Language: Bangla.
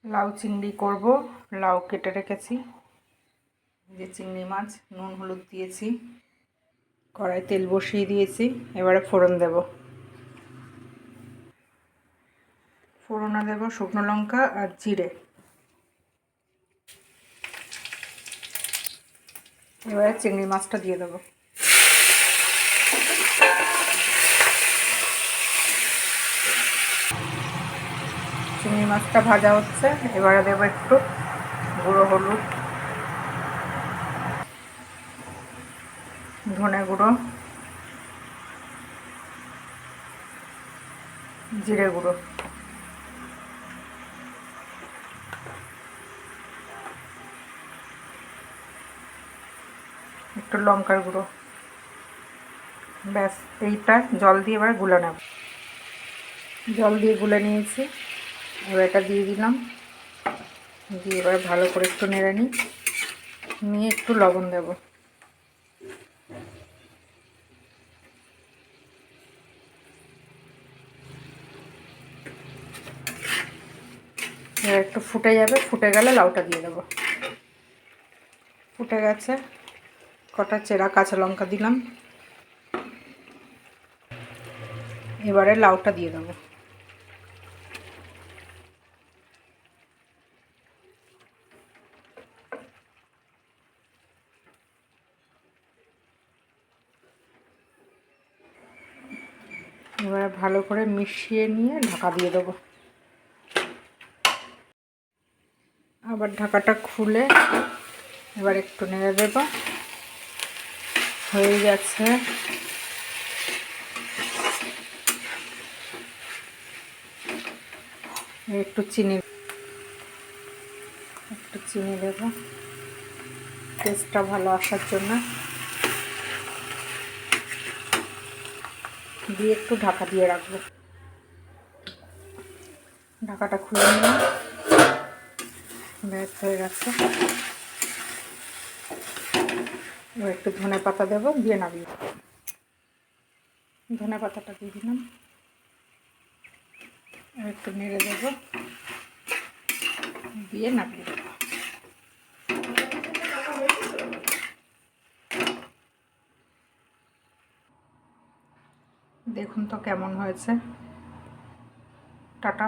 লাউ চিংড়ি করব। লাউ কেটে রেখেছি, যে চিংড়ি মাছ, নুন হলুদ দিয়েছি, কড়াই তেল বসিয়ে দিয়েছি। এবারে ফোড়ন দেব। ফোড়নে দেব শুকনো লঙ্কা আর জিরে। এবারে চিংড়ি মাছটা দিয়ে দেবো। চিংড়ি মাছটা ভাজা হচ্ছে, এবারে দেবো একটু গুঁড়ো হলুদ, ধনে গুঁড়ো, জিরে গুঁড়ো, একটু লঙ্কার গুঁড়ো। ব্যাস, এইটা জল দিয়ে এবার গুলে নেব। জল দিয়ে গুলে নিয়েছি, এবার এটা দিয়ে দিলাম। দিয়ে এবার ভালো করে একটু নেড়ে নিয়ে একটু লবণ দেব। এবার একটু ফুটে যাবে, ফুটে গেলে লাউটা দিয়ে দেবো। ফুটে গেছে, কটা চেরা কাঁচা লঙ্কা দিলাম। এবারে লাউটা দিয়ে দেবো। এবারে ভালো করে মিশিয়ে নিয়ে ঢাকা দিয়ে দেবো। আবার ঢাকাটা খুলে এবার একটু নেড়ে দেব। হয়ে গেছে। একটু চিনি দেব টেস্টটা ভালো আসার জন্য। দিয়ে একটু ঢাকা দিয়ে রাখবো। ঢাকাটা খুলে নিলাম, ব্যাস হয়ে গেছে। এবার একটু ধনে পাতা দেবো, দিয়ে নামিয়ে ধনে পাতাটা দিয়ে দিলাম। একটু নেড়ে দেবো, দিয়ে নামিয়ে দেবো। দেখুন তো কেমন হয়েছে। টাটা।